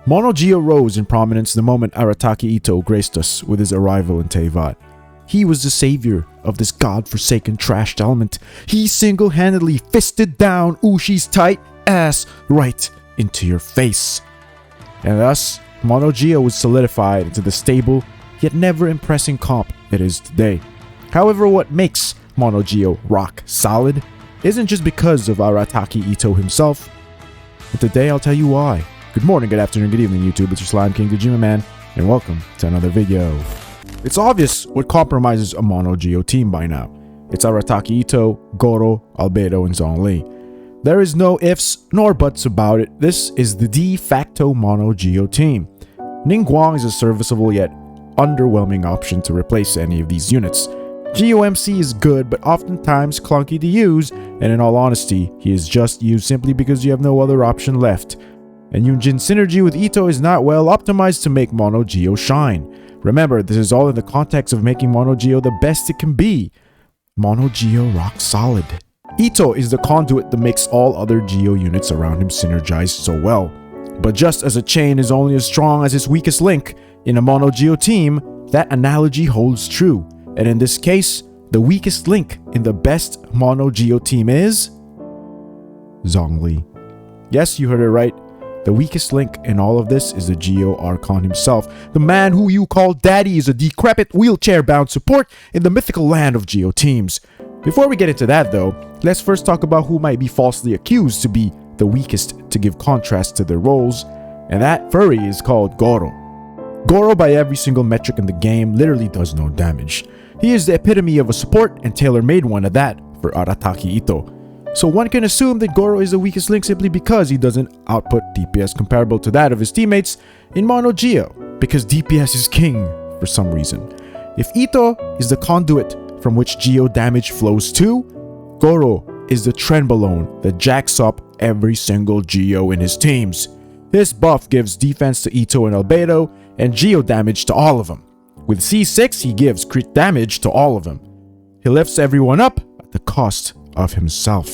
Mono Geo rose in prominence the moment Arataki Itto graced us with his arrival in Teyvat. He was the savior of this godforsaken trashed element. He single-handedly fisted down Ushi's tight ass right into your face. And thus, Mono Geo was solidified into the stable yet never impressing comp it is today. However, what makes Mono Geo rock solid isn't just because of Arataki Itto himself, but today I'll tell you why. Good morning, good afternoon, good evening YouTube, it's your Slime King, the Jima Man, and welcome to another video. It's obvious what compromises a Mono Geo team by now. It's Arataki Itto, Goro, Albedo, and Zhongli. There is no ifs nor buts about it, this is the de facto Mono Geo team. Ningguang is a serviceable yet underwhelming option to replace any of these units. GeoMC is good but oftentimes clunky to use, and in all honesty, he is just used simply because you have no other option left. And Yunjin synergy with Itto is not well optimized to make Mono Geo shine. Remember, this is all in the context of making Mono Geo the best it can be. Mono Geo rock solid. Itto is the conduit that makes all other Geo units around him synergize so well. But just as a chain is only as strong as its weakest link, in a Mono Geo team, that analogy holds true. And in this case, the weakest link in the best Mono Geo team is Zhongli. Yes, you heard it right. The weakest link in all of this is the Geo Archon himself. The man who you call daddy is a decrepit wheelchair-bound support in the mythical land of Geo teams. Before we get into that though, let's first talk about who might be falsely accused to be the weakest to give contrast to their roles, and that furry is called Goro. Goro, by every single metric in the game, literally does no damage. He is the epitome of a support, and tailor-made one at that for Arataki Itto. So one can assume that Goro is the weakest link simply because he doesn't output DPS comparable to that of his teammates in Mono Geo, because DPS is king for some reason. If Itto is the conduit from which Geo damage flows to, Goro is the Trenbolone that jacks up every single Geo in his teams. This buff gives defense to Itto and Albedo, and Geo damage to all of them. With C6, he gives crit damage to all of them. He lifts everyone up at the cost of himself.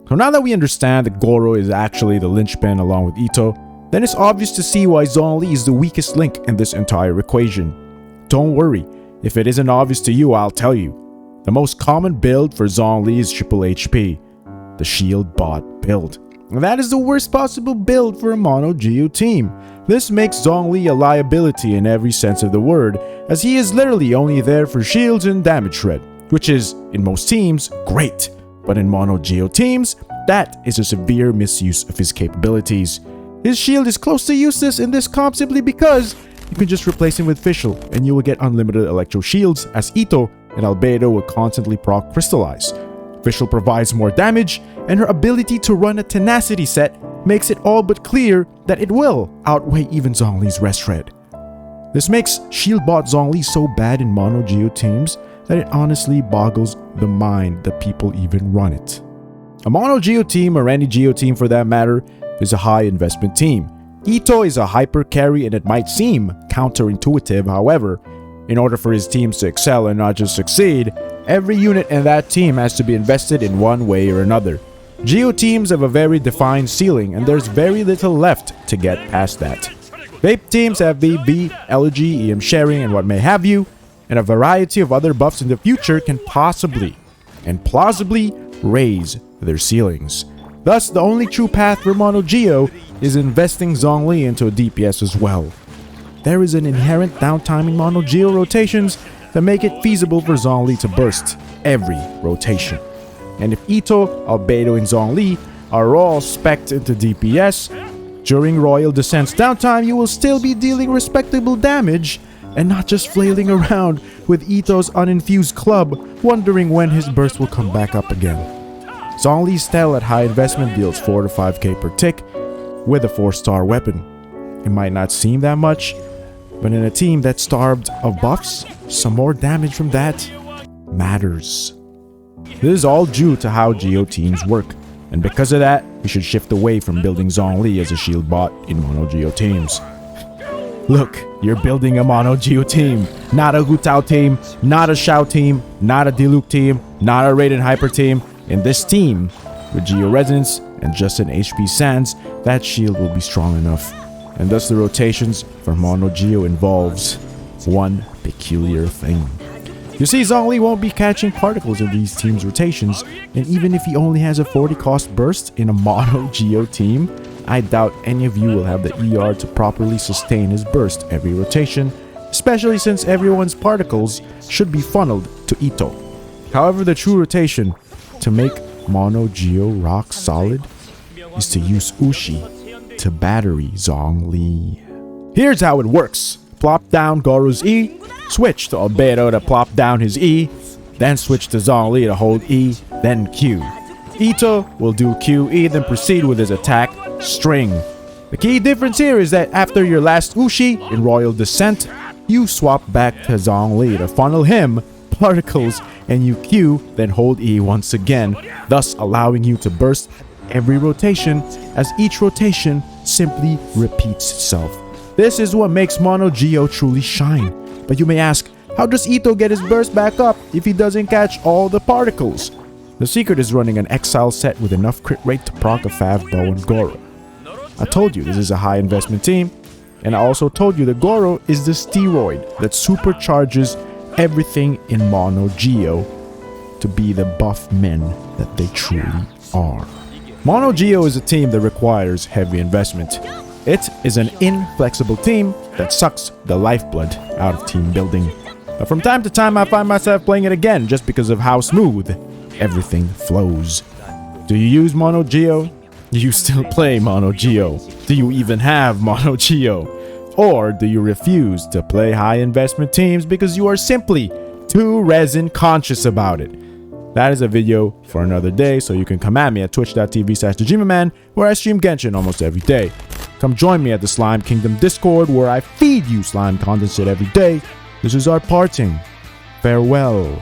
So now that we understand that Goro is actually the linchpin along with Itto, then it's obvious to see why Zhongli is the weakest link in this entire equation. Don't worry, if it isn't obvious to you, I'll tell you. The most common build for Zhongli is triple HP, the shield bot build. And that is the worst possible build for a Mono Geo team. This makes Zhongli a liability in every sense of the word, as he is literally only there for shields and damage shred, which is, in most teams, great. But in Mono Geo teams, that is a severe misuse of his capabilities. His shield is close to useless in this comp simply because you can just replace him with Fischl and you will get unlimited electro shields, as Itto and Albedo will constantly proc crystallize. Fischl provides more damage, and her ability to run a tenacity set makes it all but clear that it will outweigh even Zhongli's rest shred. This makes shield bot Zhongli so bad in Mono Geo teams that it honestly boggles the mind that people even run it. A Mono Geo team, or any Geo team for that matter, is a high investment team. Itto is a hyper carry, and it might seem counterintuitive, however, in order for his teams to excel and not just succeed, every unit in that team has to be invested in one way or another. Geo teams have a very defined ceiling, and there's very little left to get past that. Vape teams have VB, LG, EM sharing, and what may have you, and a variety of other buffs in the future can possibly and plausibly raise their ceilings. Thus, the only true path for Mono Geo is investing Zhongli into a DPS as well. There is an inherent downtime in Mono Geo rotations that make it feasible for Zhongli to burst every rotation. And if Itto, Albedo, and Zhongli are all specced into DPS, during Royal Descent's downtime you will still be dealing respectable damage and not just flailing around with Itto's uninfused club wondering when his burst will come back up again. Zhongli's style at high investment deals 4 to 5k per tick with a 4-star weapon. It might not seem that much, but in a team that's starved of buffs, some more damage from that matters. This is all due to how Geo teams work, and because of that, we should shift away from building Zhongli as a shield bot in Mono Geo teams. Look, you're building a Mono Geo team, not a Hu Tao team, not a Shao team, not a Diluc team, not a Raiden Hyper team. In this team, with Geo Resonance and just an HP Sands, that shield will be strong enough. and thus the rotations for Mono Geo involves one peculiar thing. You see, Zhongli won't be catching particles in these teams' rotations, and even if he only has a 40 cost burst in a Mono Geo team, I doubt any of you will have the ER to properly sustain his burst every rotation, especially since everyone's particles should be funneled to Itto. However, the true rotation to make Mono Geo rock solid is to use Ushi to battery Zhongli. Here's how it works. Plop down Goro's E, switch to Albedo to plop down his E, then switch to Zhongli to hold E, then Q. Itto will do QE, then proceed with his attack, String. The key difference here is that after your last Ushi in Royal Descent, you swap back to Zhongli to funnel him particles, and you Q, then hold E once again, thus allowing you to burst every rotation, as each rotation simply repeats itself. This is what makes Mono Geo truly shine. But you may ask, how does Itto get his burst back up if he doesn't catch all the particles? The secret is running an Exile set with enough crit rate to proc a Fav, Bow, and Goro. I told you this is a high investment team, and I also told you that Goro is the steroid that supercharges everything in Mono Geo to be the buff men that they truly are. Mono Geo is a team that requires heavy investment. It is an inflexible team that sucks the lifeblood out of team building. But from time to time I find myself playing it again just because of how smooth everything flows. Do you use Mono Geo? Do you still play Mono Geo? Do you even have Mono Geo? Or do you refuse to play high investment teams because you are simply too resin conscious about it? That is a video for another day, so you can come at me at twitch.tv/TheJimaMan, where I stream Genshin almost every day. Come join me at the Slime Kingdom Discord, where I feed you slime condensate every day. This is our parting. Farewell.